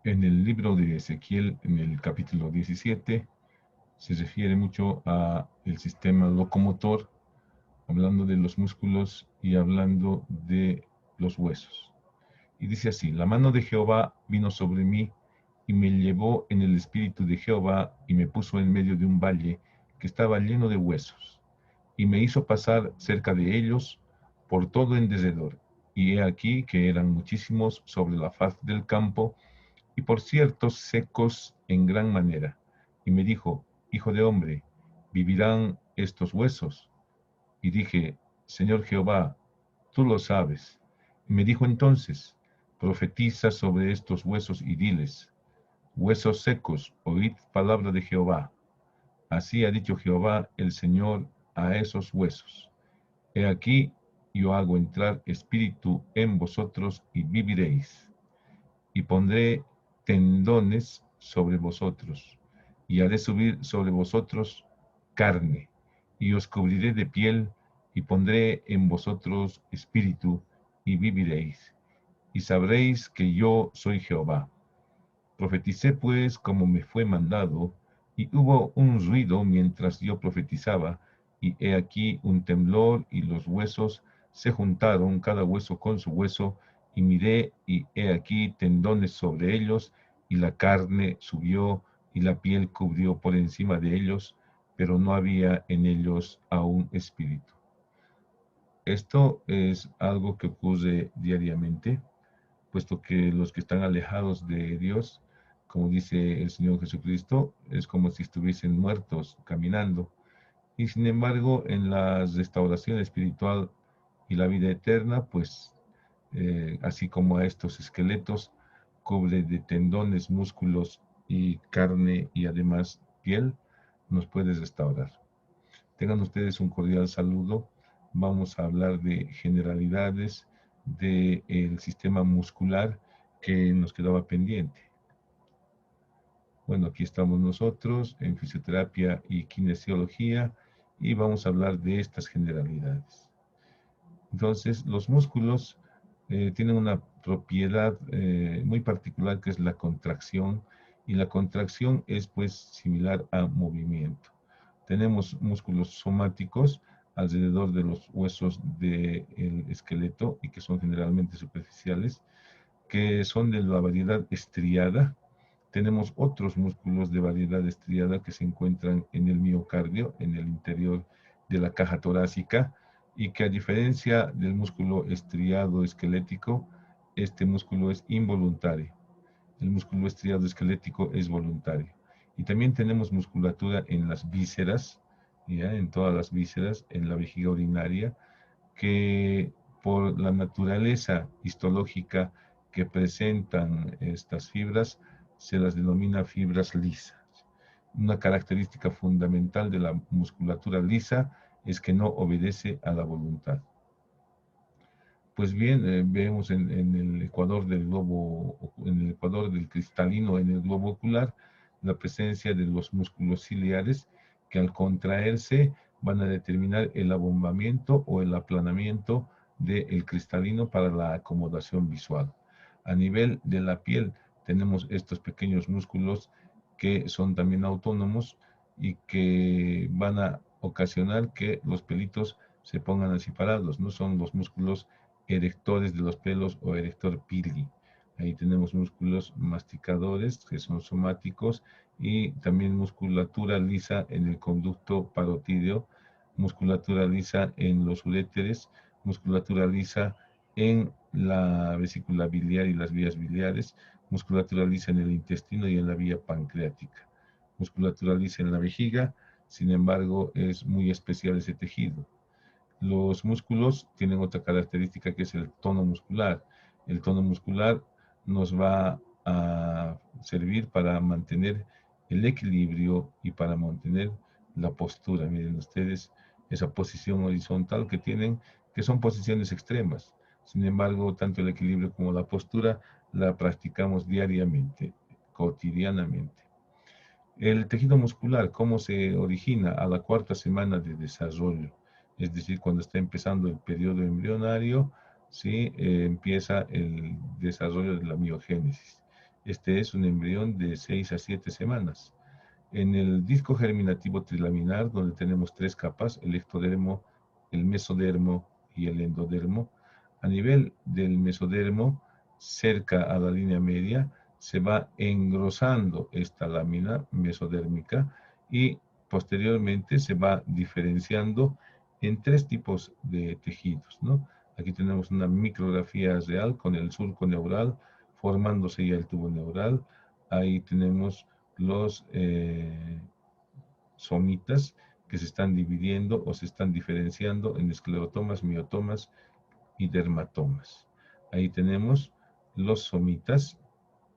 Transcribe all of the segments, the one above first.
En el libro de Ezequiel, en el capítulo 17, se refiere mucho a el sistema locomotor, hablando de los músculos y hablando de los huesos. Y dice así: la mano de Jehová vino sobre mí y me llevó en el espíritu de Jehová y me puso en medio de un valle que estaba lleno de huesos y me hizo pasar cerca de ellos por todo en derredor. Y he aquí que eran muchísimos sobre la faz del campo y por ciertos secos en gran manera. Y me dijo: hijo de hombre, ¿vivirán estos huesos? Y dije: Señor Jehová, tú lo sabes. Y me dijo entonces: profetiza sobre estos huesos y diles: huesos secos, oíd palabra de Jehová. Así ha dicho Jehová el Señor a esos huesos: he aquí, yo hago entrar espíritu en vosotros y viviréis, y pondré tendones sobre vosotros, y haré subir sobre vosotros carne, y os cubriré de piel, y pondré en vosotros espíritu, y viviréis, y sabréis que yo soy Jehová. Profeticé pues como me fue mandado, y hubo un ruido mientras yo profetizaba, y he aquí un temblor, y los huesos se juntaron, cada hueso con su hueso, y miré, y he aquí tendones sobre ellos, y la carne subió, y la piel cubrió por encima de ellos, pero no había en ellos aún espíritu. Esto es algo que ocurre diariamente, puesto que los que están alejados de Dios, como dice el Señor Jesucristo, es como si estuviesen muertos caminando. Y sin embargo, en la restauración espiritual y la vida eterna, pues, así como a estos esqueletos, cubre de tendones, músculos y carne y además piel, nos puede restaurar. Tengan ustedes un cordial saludo. Vamos a hablar de generalidades del sistema muscular que nos quedaba pendiente. Bueno, aquí estamos nosotros en fisioterapia y kinesiología y vamos a hablar de estas generalidades. Entonces, los músculos tienen una propiedad muy particular que es la contracción, y la contracción es pues similar a movimiento. Tenemos músculos somáticos alrededor de los huesos del esqueleto y que son generalmente superficiales, que son de la variedad estriada. Tenemos otros músculos de variedad estriada que se encuentran en el miocardio, en el interior de la caja torácica, y que a diferencia del músculo estriado esquelético, este músculo es involuntario. El músculo estriado esquelético es voluntario. Y también tenemos musculatura en las vísceras, ¿ya? En todas las vísceras, en la vejiga urinaria, que por la naturaleza histológica que presentan estas fibras, se las denomina fibras lisas. Una característica fundamental de la musculatura lisa es que no obedece a la voluntad. Pues bien, vemos en el ecuador del globo, en el ecuador del cristalino, en el globo ocular, la presencia de los músculos ciliares que al contraerse van a determinar el abombamiento o el aplanamiento del cristalino para la acomodación visual. A nivel de la piel tenemos estos pequeños músculos que son también autónomos y que van a ocasionar que los pelitos se pongan así parados. No son los músculos erectores de los pelos o erector pili. Ahí tenemos músculos masticadores que son somáticos, y también musculatura lisa en el conducto parotídeo, musculatura lisa en los uréteres, musculatura lisa en la vesícula biliar y las vías biliares, musculatura lisa en el intestino y en la vía pancreática, musculatura lisa en la vejiga. Sin embargo, es muy especial ese tejido. Los músculos tienen otra característica que es el tono muscular. El tono muscular nos va a servir para mantener el equilibrio y para mantener la postura. Miren ustedes esa posición horizontal que tienen, que son posiciones extremas. Sin embargo, tanto el equilibrio como la postura la practicamos diariamente, cotidianamente. El tejido muscular, ¿cómo se origina? A la cuarta semana de desarrollo, es decir, cuando está empezando el periodo embrionario, ¿sí? Empieza el desarrollo de la miogénesis. Este es un embrión de 6 a 7 semanas. En el disco germinativo trilaminar, donde tenemos 3 capas, el ectodermo, el mesodermo y el endodermo, a nivel del mesodermo, cerca a la línea media, se va engrosando esta lámina mesodérmica y posteriormente se va diferenciando en 3 tipos de tejidos, ¿no? Aquí tenemos una micrografía real con el surco neural, formándose ya el tubo neural. Ahí tenemos los somitas que se están dividiendo o se están diferenciando en esclerotomas, miotomas y dermatomas. Ahí tenemos los somitas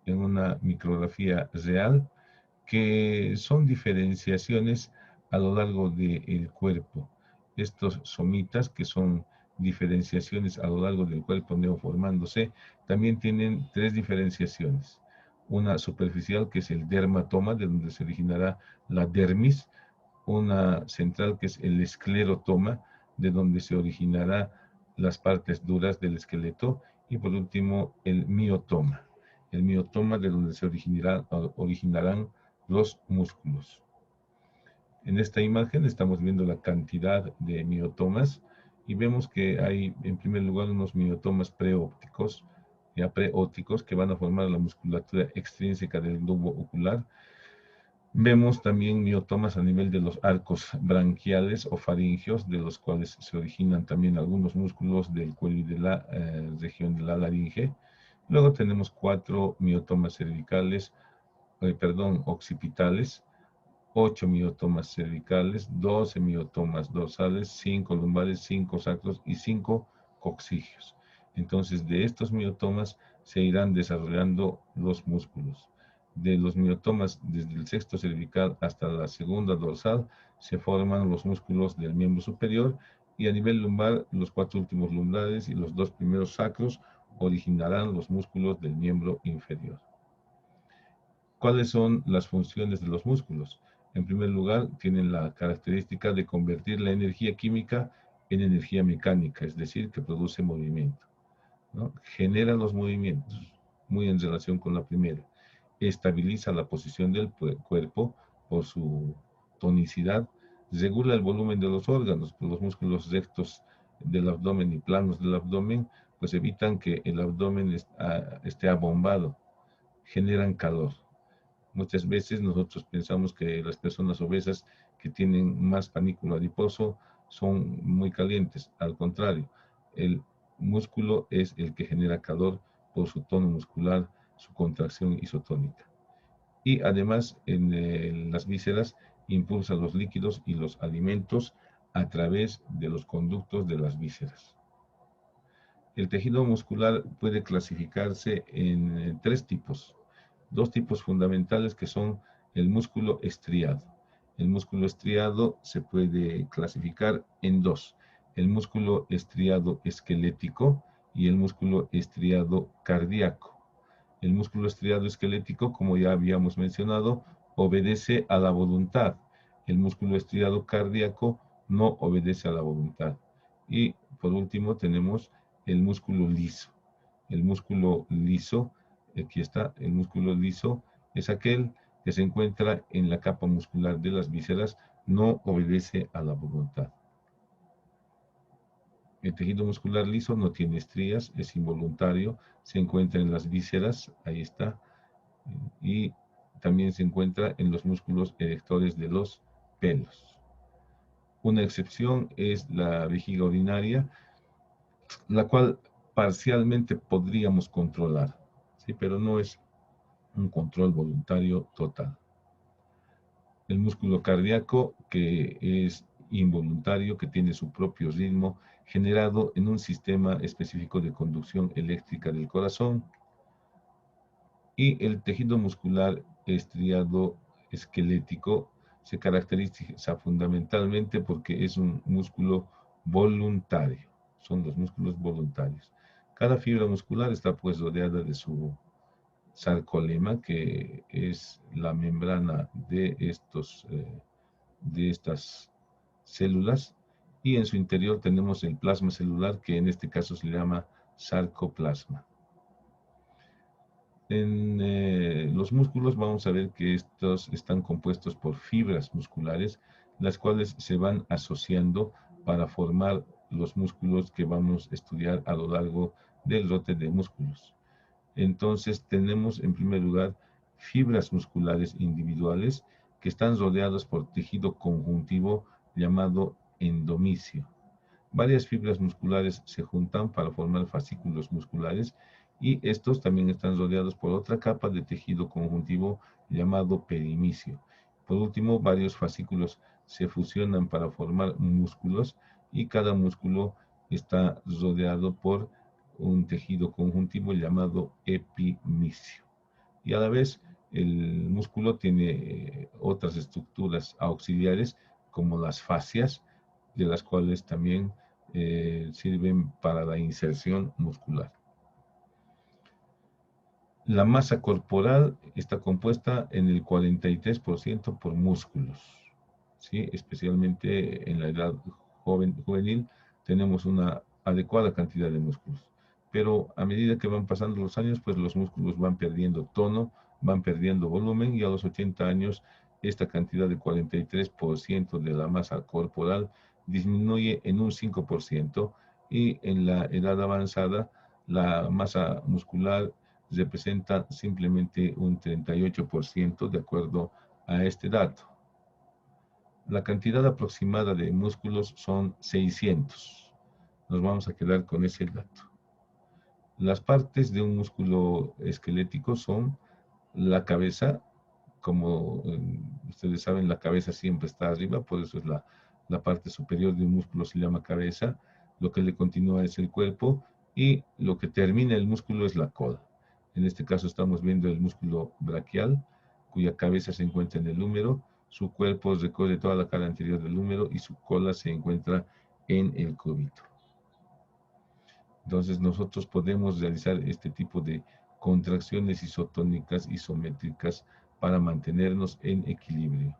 en una micrografía real que son diferenciaciones a lo largo del cuerpo. Estos somitas, que son diferenciaciones a lo largo del cuerpo neoformándose, también tienen 3 diferenciaciones. Una superficial, que es el dermatoma, de donde se originará la dermis. Una central, que es el esclerotoma, de donde se originará las partes duras del esqueleto. Y por último, el miotoma. El miotoma, de donde se originarán los músculos. En esta imagen estamos viendo la cantidad de miotomas y vemos que hay en primer lugar unos miotomas preópticos, ya preópticos, que van a formar la musculatura extrínseca del globo ocular. Vemos también miotomas a nivel de los arcos branquiales o faringeos, de los cuales se originan también algunos músculos del cuello y de la región de la laringe. Luego tenemos 4 miotomas cervicales, occipitales, 8 miotomas cervicales, 12 miotomas dorsales, 5 lumbares, 5 sacros y 5 coccygeos. Entonces, de estos miotomas se irán desarrollando los músculos. De los miotomas, desde el sexto cervical hasta la segunda dorsal, se forman los músculos del miembro superior, y a nivel lumbar, los 4 últimos lumbares y los 2 primeros sacros originarán los músculos del miembro inferior. ¿Cuáles son las funciones de los músculos? En primer lugar, tienen la característica de convertir la energía química en energía mecánica, es decir, que produce movimiento, ¿no? Genera los movimientos, muy en relación con la primera. Estabiliza la posición del cuerpo por su tonicidad. Regula el volumen de los órganos, pues los músculos rectos del abdomen y planos del abdomen, pues evitan que el abdomen esté abombado. Generan calor. Muchas veces nosotros pensamos que las personas obesas que tienen más panículo adiposo son muy calientes. Al contrario, el músculo es el que genera calor por su tono muscular, su contracción isotónica. Y además, en las vísceras impulsa los líquidos y los alimentos a través de los conductos de las vísceras. El tejido muscular puede clasificarse en 3 tipos. 2 tipos fundamentales, que son el músculo estriado. El músculo estriado se puede clasificar en 2: el músculo estriado esquelético y el músculo estriado cardíaco. El músculo estriado esquelético, como ya habíamos mencionado, obedece a la voluntad. El músculo estriado cardíaco no obedece a la voluntad. Y por último tenemos el músculo liso. El músculo liso, aquí está, el músculo liso es aquel que se encuentra en la capa muscular de las vísceras, no obedece a la voluntad. El tejido muscular liso no tiene estrías, es involuntario, se encuentra en las vísceras, ahí está, y también se encuentra en los músculos erectores de los pelos. Una excepción es la vejiga urinaria, la cual parcialmente podríamos controlar, ¿sí? Pero no es un control voluntario total. El músculo cardíaco, que es involuntario, que tiene su propio ritmo, generado en un sistema específico de conducción eléctrica del corazón. Y el tejido muscular estriado esquelético se caracteriza fundamentalmente porque es un músculo voluntario. Son los músculos voluntarios. Cada fibra muscular está pues rodeada de su sarcolema, que es la membrana de estas células, y en su interior tenemos el plasma celular, que en este caso se le llama sarcoplasma. En los músculos vamos a ver que estos están compuestos por fibras musculares, las cuales se van asociando para formar los músculos que vamos a estudiar a lo largo del lote de músculos. Entonces tenemos en primer lugar fibras musculares individuales que están rodeadas por tejido conjuntivo llamado endomisio. Varias fibras musculares se juntan para formar fascículos musculares y estos también están rodeados por otra capa de tejido conjuntivo llamado perimisio. Por último, varios fascículos se fusionan para formar músculos y cada músculo está rodeado por un tejido conjuntivo llamado epimisio. Y a la vez, el músculo tiene otras estructuras auxiliares como las fascias, de las cuales también sirven para la inserción muscular. La masa corporal está compuesta en el 43% por músculos, ¿sí? Especialmente en la edad juvenil tenemos una adecuada cantidad de músculos. Pero a medida que van pasando los años, pues los músculos van perdiendo tono, van perdiendo volumen y a los 80 años esta cantidad de 43% de la masa corporal disminuye en un 5% y en la edad avanzada la masa muscular representa simplemente un 38% de acuerdo a este dato. La cantidad aproximada de músculos son 600. Nos vamos a quedar con ese dato. Las partes de un músculo esquelético son la cabeza, como ustedes saben, la cabeza siempre está arriba, por eso es la parte superior de un músculo se llama cabeza, lo que le continúa es el cuerpo y lo que termina el músculo es la cola. En este caso estamos viendo el músculo braquial, cuya cabeza se encuentra en el húmero, su cuerpo recorre toda la cara anterior del húmero y su cola se encuentra en el cúbito. Entonces nosotros podemos realizar este tipo de contracciones isotónicas, isométricas, para mantenernos en equilibrio.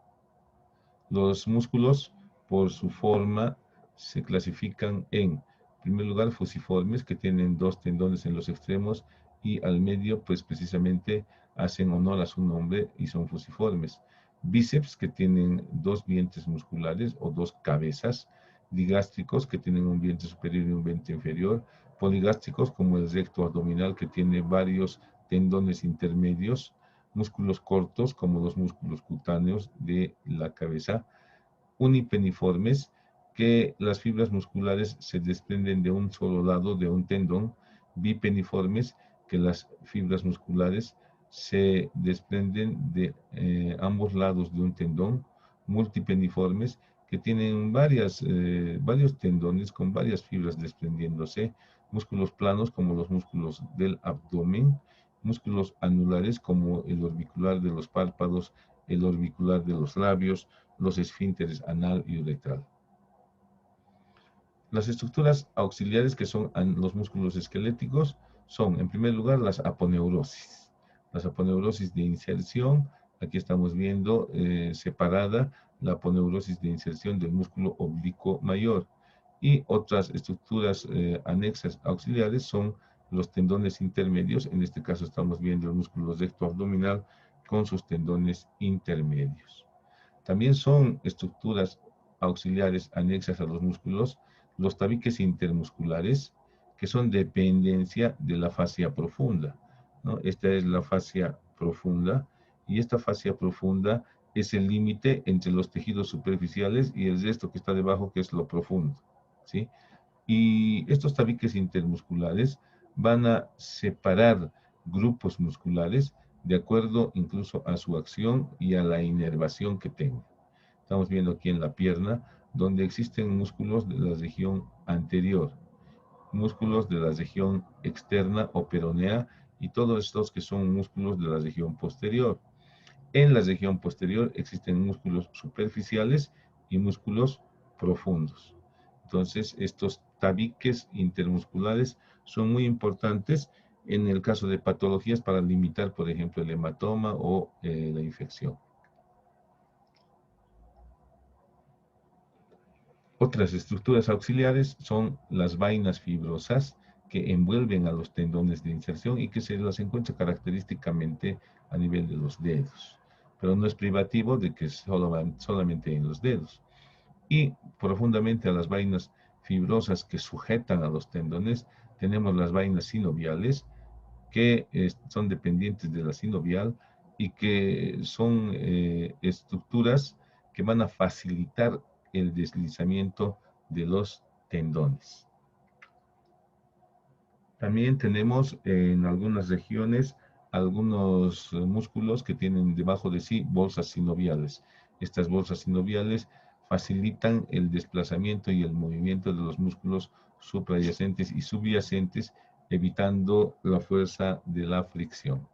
Los músculos, por su forma, se clasifican en primer lugar fusiformes, que tienen dos tendones en los extremos y al medio, pues precisamente hacen honor a su nombre y son fusiformes. Bíceps, que tienen dos vientres musculares o dos cabezas. Digástricos, que tienen un vientre superior y un vientre inferior. Poligástricos, como el recto abdominal, que tiene varios tendones intermedios. Músculos cortos, como los músculos cutáneos de la cabeza. Unipeniformes, que las fibras musculares se desprenden de un solo lado de un tendón. Bipeniformes, que las fibras musculares se desprenden de ambos lados de un tendón. Multipeniformes, que tienen varios tendones con varias fibras desprendiéndose. Músculos planos, como los músculos del abdomen. Músculos anulares, como el orbicular de los párpados, el orbicular de los labios, los esfínteres anal y uretral. Las estructuras auxiliares, que son los músculos esqueléticos, son en primer lugar las aponeurosis. Las aponeurosis de inserción, aquí estamos viendo separada la aponeurosis de inserción del músculo oblicuo mayor. Y otras estructuras anexas auxiliares son los tendones intermedios, en este caso estamos viendo el músculo recto abdominal con sus tendones intermedios. También son estructuras auxiliares anexas a los músculos los tabiques intermusculares, que son dependencia de la fascia profunda, ¿no? Esta es la fascia profunda, y esta fascia profunda es el límite entre los tejidos superficiales y el resto que está debajo, que es lo profundo, ¿sí? Y estos tabiques intermusculares van a separar grupos musculares de acuerdo incluso a su acción y a la inervación que tenga. Estamos viendo aquí en la pierna, donde existen músculos de la región anterior, músculos de la región externa o peronea y todos estos que son músculos de la región posterior. En la región posterior existen músculos superficiales y músculos profundos. Entonces, estos tabiques intermusculares son muy importantes en el caso de patologías para limitar, por ejemplo, el hematoma o la infección. Otras estructuras auxiliares son las vainas fibrosas, que envuelven a los tendones de inserción y que se las encuentra característicamente a nivel de los dedos, pero no es privativo de que solo van solamente en los dedos. Y profundamente a las vainas fibrosas que sujetan a los tendones, tenemos las vainas sinoviales, que son dependientes de la sinovial y que son estructuras que van a facilitar el deslizamiento de los tendones. También tenemos en algunas regiones algunos músculos que tienen debajo de sí bolsas sinoviales. Estas bolsas sinoviales facilitan el desplazamiento y el movimiento de los músculos suprayacentes y subyacentes, evitando la fuerza de la fricción.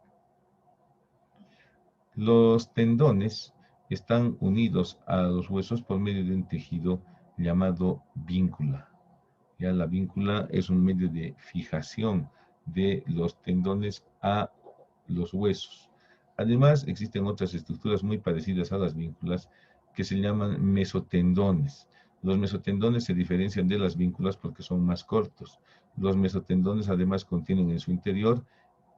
Los tendones están unidos a los huesos por medio de un tejido llamado víncula. Ya la víncula es un medio de fijación de los tendones a los huesos. Además, existen otras estructuras muy parecidas a las vínculas que se llaman mesotendones. Los mesotendones se diferencian de las vínculas porque son más cortos. Los mesotendones además contienen en su interior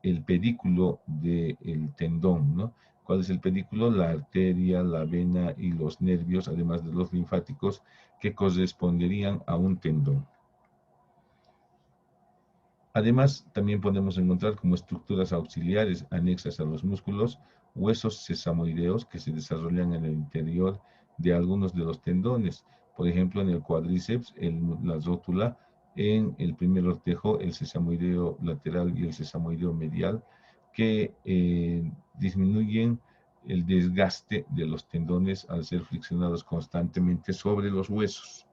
el pedículo del tendón, ¿no? ¿Cuál es el pedículo? La arteria, la vena y los nervios, además de los linfáticos, que corresponderían a un tendón. Además, también podemos encontrar como estructuras auxiliares anexas a los músculos huesos sesamoideos que se desarrollan en el interior de algunos de los tendones. Por ejemplo, en el cuádriceps, la rótula, en el primer ortejo, el sesamoideo lateral y el sesamoideo medial, que disminuyen el desgaste de los tendones al ser friccionados constantemente sobre los huesos.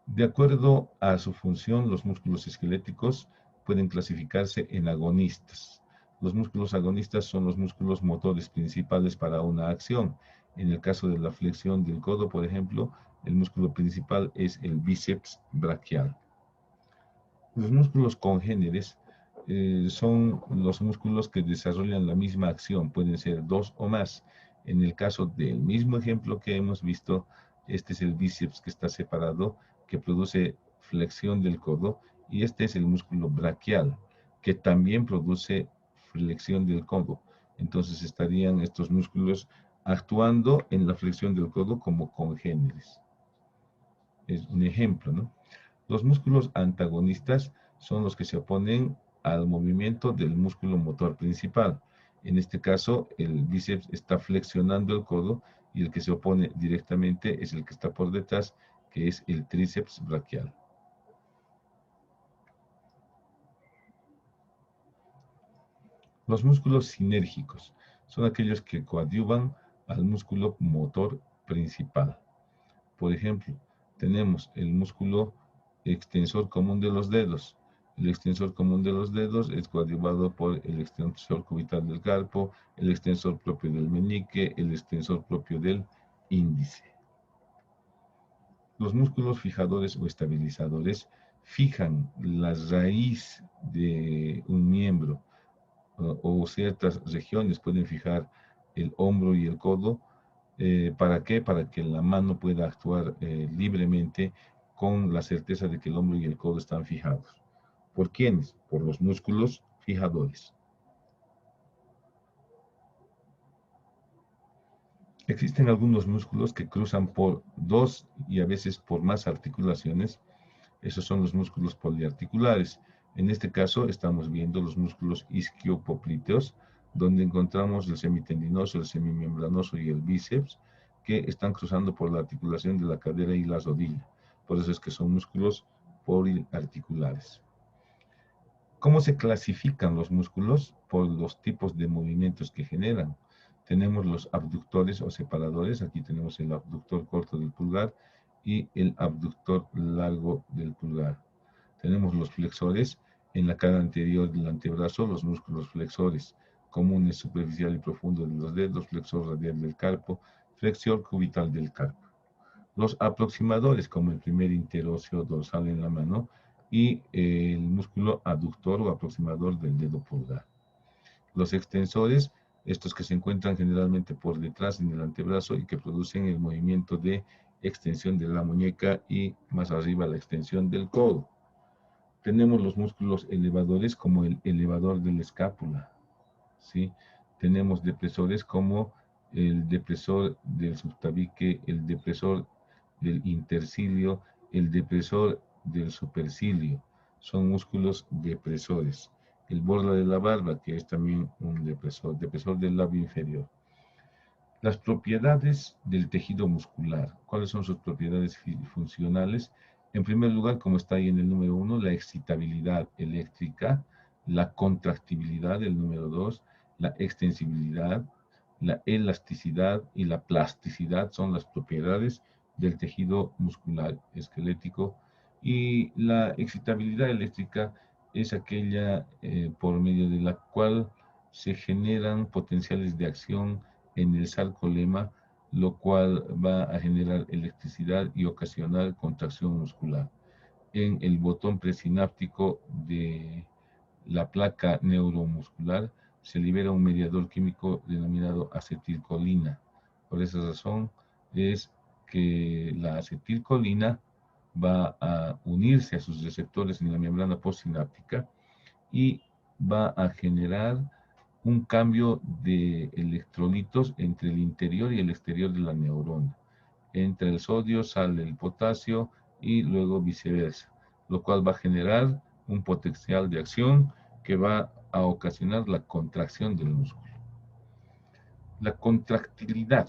De acuerdo a su función, los músculos esqueléticos pueden clasificarse en agonistas. Los músculos agonistas son los músculos motores principales para una acción. En el caso de la flexión del codo, por ejemplo, el músculo principal es el bíceps braquial. Los músculos congéneres son los músculos que desarrollan la misma acción, pueden ser dos o más. En el caso del mismo ejemplo que hemos visto, este es el bíceps que está separado, que produce flexión del codo, y este es el músculo braquial, que también produce flexión del codo. Entonces estarían estos músculos actuando en la flexión del codo como congéneres. Es un ejemplo, ¿no? Los músculos antagonistas son los que se oponen al movimiento del músculo motor principal. En este caso, el bíceps está flexionando el codo y el que se opone directamente es el que está por detrás, que es el tríceps braquial. Los músculos sinérgicos son aquellos que coadyuvan al músculo motor principal. Por ejemplo, tenemos el músculo extensor común de los dedos. El extensor común de los dedos es coadyuvado por el extensor cubital del carpo, el extensor propio del meñique, el extensor propio del índice. Los músculos fijadores o estabilizadores fijan la raíz de un miembro o ciertas regiones, pueden fijar el hombro y el codo. ¿Para qué? Para que la mano pueda actuar libremente con la certeza de que el hombro y el codo están fijados. ¿Por quiénes? Por los músculos fijadores. Existen algunos músculos que cruzan por dos y a veces por más articulaciones. Esos son los músculos poliarticulares. En este caso estamos viendo los músculos isquiopoplíteos, donde encontramos el semitendinoso, el semimembranoso y el bíceps, que están cruzando por la articulación de la cadera y la rodilla. Por eso es que son músculos poliarticulares. ¿Cómo se clasifican los músculos? Por los tipos de movimientos que generan. Tenemos los abductores o separadores. Aquí tenemos el abductor corto del pulgar y el abductor largo del pulgar. Tenemos los flexores en la cara anterior del antebrazo, los músculos flexores comunes, superficial y profundo de los dedos, flexor radial del carpo, flexión cubital del carpo. Los aproximadores, como el primer interóseo dorsal en la mano, y el músculo aductor o aproximador del dedo pulgar. Los extensores, estos que se encuentran generalmente por detrás en el antebrazo y que producen el movimiento de extensión de la muñeca y más arriba la extensión del codo. Tenemos los músculos elevadores como el elevador de la escápula, ¿sí? Tenemos depresores como el depresor del subtabique, el depresor del intercilio, el depresor del supercilio. Son músculos depresores. El borla de la barba, que es también un depresor, depresor del labio inferior. Las propiedades del tejido muscular. ¿Cuáles son sus propiedades funcionales? En primer lugar, como está ahí en el número 1, la excitabilidad eléctrica, la contractibilidad, el número 2, la extensibilidad, la elasticidad y la plasticidad son las propiedades del tejido muscular esquelético. Y la excitabilidad eléctrica es aquella por medio de la cual se generan potenciales de acción en el sarcolema, lo cual va a generar electricidad y ocasionar contracción muscular. En el botón presináptico de la placa neuromuscular se libera un mediador químico denominado acetilcolina. Por esa razón es que la acetilcolina va a unirse a sus receptores en la membrana postsináptica y va a generar un cambio de electrolitos entre el interior y el exterior de la neurona. Entre el sodio sale el potasio y luego viceversa, lo cual va a generar un potencial de acción que va a ocasionar la contracción del músculo. La contractilidad,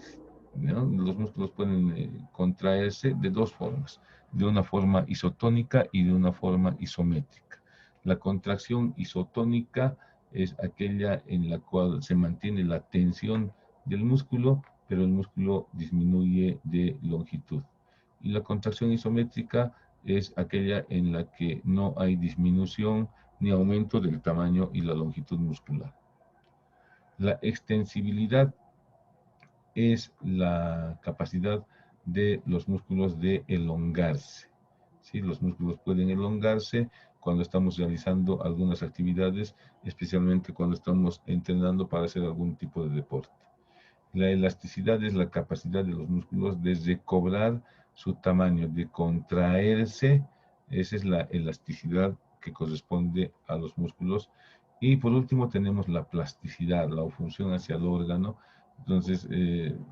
¿no? Los músculos pueden contraerse de dos formas, de una forma isotónica y de una forma isométrica. La contracción isotónica es aquella en la cual se mantiene la tensión del músculo, pero el músculo disminuye de longitud. Y la contracción isométrica es aquella en la que no hay disminución ni aumento del tamaño y la longitud muscular. La extensibilidad es la capacidad de los músculos de elongarse. ¿Sí? Los músculos pueden elongarse cuando estamos realizando algunas actividades, especialmente cuando estamos entrenando para hacer algún tipo de deporte. La elasticidad es la capacidad de los músculos de recobrar su tamaño, de contraerse. Esa es la elasticidad que corresponde a los músculos. Y por último tenemos la plasticidad, la función hacia el órgano. Entonces,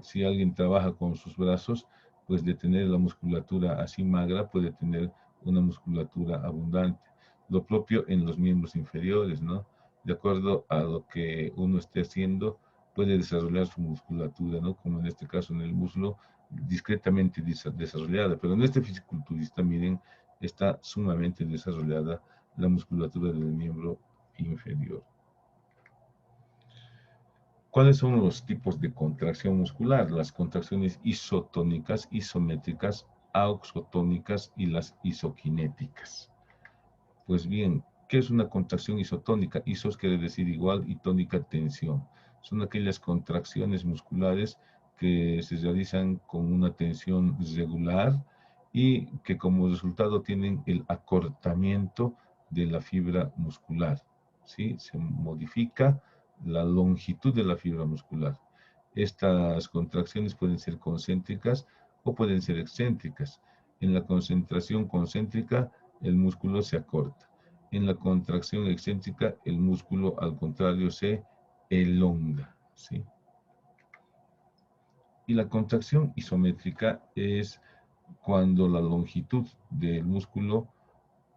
si alguien trabaja con sus brazos, pues de tener la musculatura así magra, puede tener una musculatura abundante. Lo propio en los miembros inferiores, ¿no? De acuerdo a lo que uno esté haciendo, puede desarrollar su musculatura, ¿no? Como en este caso en el muslo, discretamente desarrollada. Pero en este fisiculturista, miren, está sumamente desarrollada la musculatura del miembro inferior. ¿Cuáles son los tipos de contracción muscular? Las contracciones isotónicas, isométricas, auxotónicas y las isokinéticas. Pues bien, ¿qué es una contracción isotónica? Isos quiere decir igual y tónica tensión. Son aquellas contracciones musculares que se realizan con una tensión regular y que como resultado tienen el acortamiento de la fibra muscular. ¿Sí? Se modifica la longitud de la fibra muscular. Estas contracciones pueden ser concéntricas o pueden ser excéntricas. En la concentración concéntrica, el músculo se acorta. En la contracción excéntrica, el músculo, al contrario, se elonga. ¿Sí? Y la contracción isométrica es cuando la longitud del músculo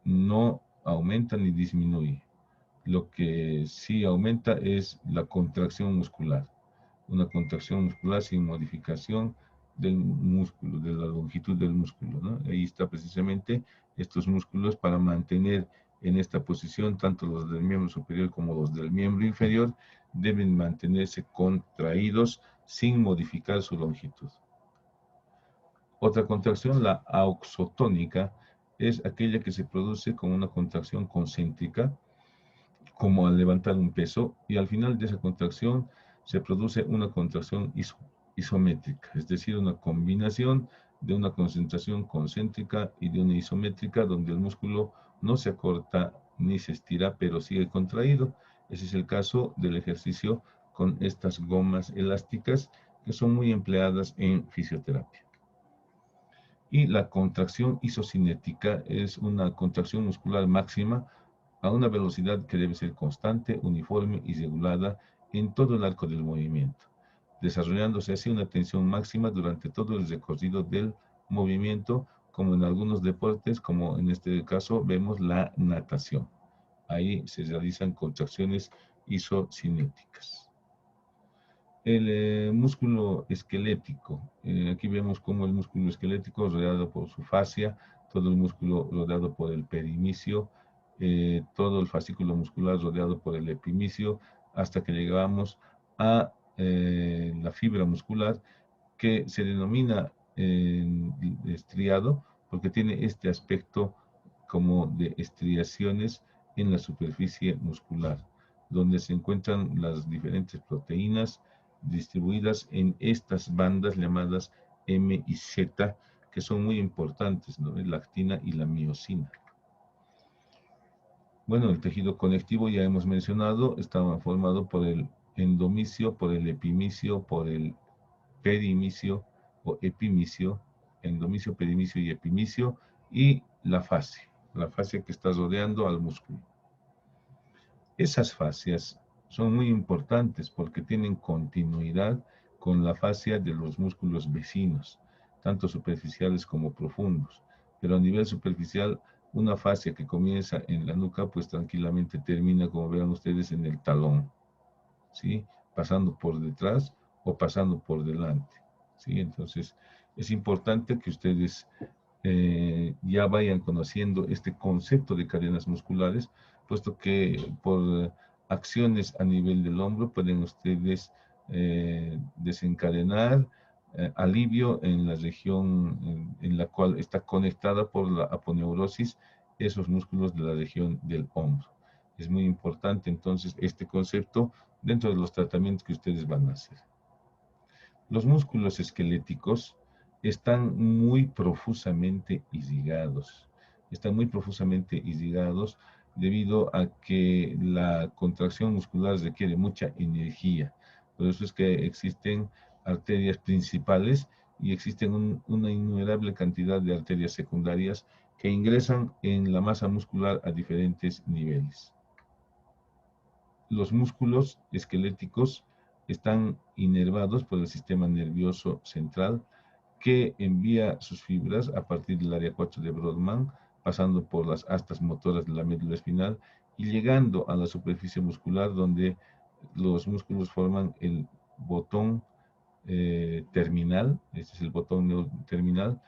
no aumenta ni disminuye. Lo que sí aumenta es la contracción muscular. Una contracción muscular sin modificación del músculo, de la longitud del músculo, ¿no? Ahí está precisamente estos músculos para mantener en esta posición, tanto los del miembro superior como los del miembro inferior, deben mantenerse contraídos sin modificar su longitud. Otra contracción, la auxotónica, es aquella que se produce con una contracción concéntrica, como al levantar un peso, y al final de esa contracción se produce una contracción isométrica, es decir, una combinación de una concentración concéntrica y de una isométrica, donde el músculo no se acorta ni se estira, pero sigue contraído. Ese es el caso del ejercicio con estas gomas elásticas que son muy empleadas en fisioterapia. Y la contracción isocinética es una contracción muscular máxima a una velocidad que debe ser constante, uniforme y regulada en todo el arco del movimiento, desarrollándose así una tensión máxima durante todo el recorrido del movimiento, como en algunos deportes, como en este caso vemos la natación. Ahí se realizan contracciones isocinéticas. El músculo esquelético. Aquí vemos cómo el músculo esquelético rodeado por su fascia, todo el músculo rodeado por el perimisio, todo el fascículo muscular rodeado por el epimisio, hasta que llegamos a la fibra muscular, que se denomina estriado porque tiene este aspecto como de estriaciones en la superficie muscular, donde se encuentran las diferentes proteínas distribuidas en estas bandas llamadas M y Z, que son muy importantes, ¿no? La actina y la miosina. Bueno, el tejido conectivo ya hemos mencionado, está formado por el endomisio, por el epimisio, por el perimisio o epimisio, endomisio, perimisio y epimisio, y la fascia que está rodeando al músculo. Esas fascias son muy importantes porque tienen continuidad con la fascia de los músculos vecinos, tanto superficiales como profundos. Pero a nivel superficial, una fascia que comienza en la nuca, pues tranquilamente termina, como vean ustedes, en el talón, ¿sí? Pasando por detrás o pasando por delante, ¿sí? Entonces, es importante que ustedes ya vayan conociendo este concepto de cadenas musculares, puesto que por acciones a nivel del hombro pueden ustedes desencadenar alivio en la región en la cual está conectada por la aponeurosis esos músculos de la región del hombro. Es muy importante entonces este concepto dentro de los tratamientos que ustedes van a hacer. Los músculos esqueléticos están muy profusamente irrigados. Están muy profusamente irrigados debido a que la contracción muscular requiere mucha energía. Por eso es que existen arterias principales y existen una innumerable cantidad de arterias secundarias que ingresan en la masa muscular a diferentes niveles. Los músculos esqueléticos están inervados por el sistema nervioso central, que envía sus fibras a partir del área 4 de Brodmann, pasando por las astas motoras de la médula espinal y llegando a la superficie muscular, donde los músculos forman el botón terminal. Este es el botón terminal,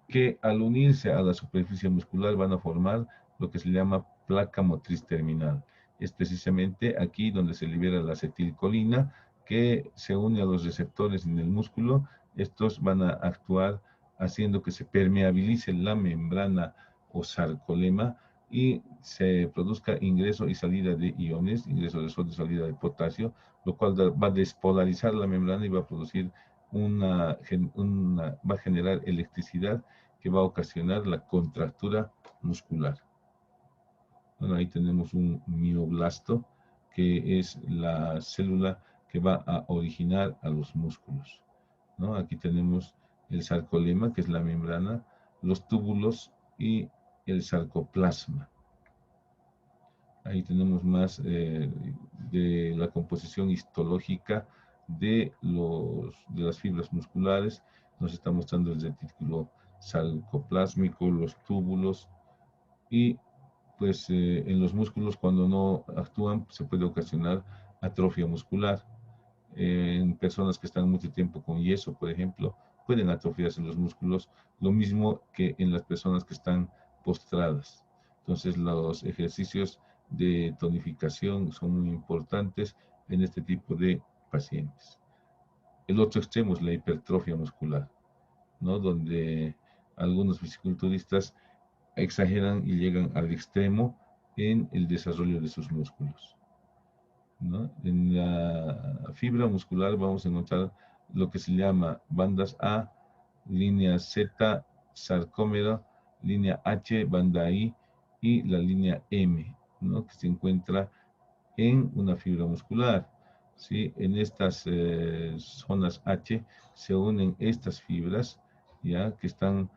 que al unirse a la superficie muscular van a formar lo que se llama placa motriz terminal. Es precisamente aquí donde se libera la acetilcolina, que se une a los receptores en el músculo. Estos van a actuar haciendo que se permeabilice la membrana o sarcolema y se produzca ingreso y salida de iones, ingreso de sodio, salida de potasio, lo cual va a despolarizar la membrana y va a producir va a generar electricidad que va a ocasionar la contractura muscular. Bueno, ahí tenemos un mioblasto, que es la célula que va a originar a los músculos, ¿no? Aquí tenemos el sarcolema, que es la membrana, los túbulos y el sarcoplasma. Ahí tenemos más de la composición histológica de las fibras musculares. Nos está mostrando el retículo sarcoplásmico, los túbulos, y pues en los músculos, cuando no actúan, se puede ocasionar atrofia muscular. En personas que están mucho tiempo con yeso, por ejemplo, pueden atrofiarse los músculos, lo mismo que en las personas que están postradas. Entonces, los ejercicios de tonificación son muy importantes en este tipo de pacientes. El otro extremo es la hipertrofia muscular, ¿no? Donde algunos fisiculturistas exageran y llegan al extremo en el desarrollo de sus músculos, ¿no? En la fibra muscular vamos a encontrar lo que se llama bandas A, línea Z, sarcómero, línea H, banda I, y la línea M, ¿no? Que se encuentra en una fibra muscular, ¿sí? En estas zonas H se unen estas fibras, ¿ya? Que están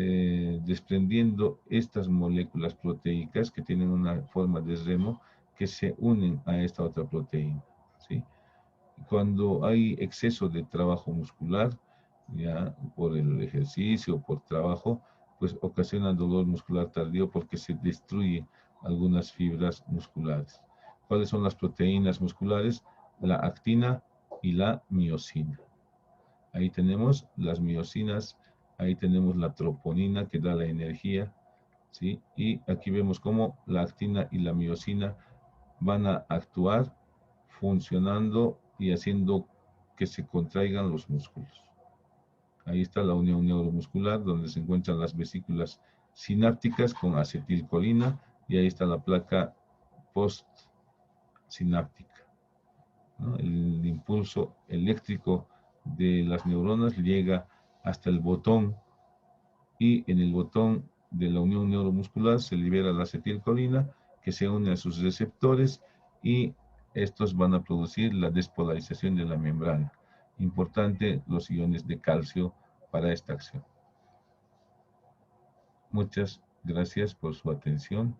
desprendiendo estas moléculas proteicas que tienen una forma de remo que se unen a esta otra proteína, ¿sí? Cuando hay exceso de trabajo muscular, ya por el ejercicio o por trabajo, pues ocasiona dolor muscular tardío porque se destruyen algunas fibras musculares. ¿Cuáles son las proteínas musculares? La actina y la miosina. Ahí tenemos las miosinas, ahí tenemos la troponina que da la energía, ¿sí? Y aquí vemos cómo la actina y la miosina van a actuar funcionando y haciendo que se contraigan los músculos. Ahí está la unión neuromuscular, donde se encuentran las vesículas sinápticas con acetilcolina, y ahí está la placa postsináptica, ¿no? El impulso eléctrico de las neuronas llega hasta el botón, y en el botón de la unión neuromuscular se libera la acetilcolina que se une a sus receptores, y estos van a producir la despolarización de la membrana. Importante los iones de calcio para esta acción. Muchas gracias por su atención.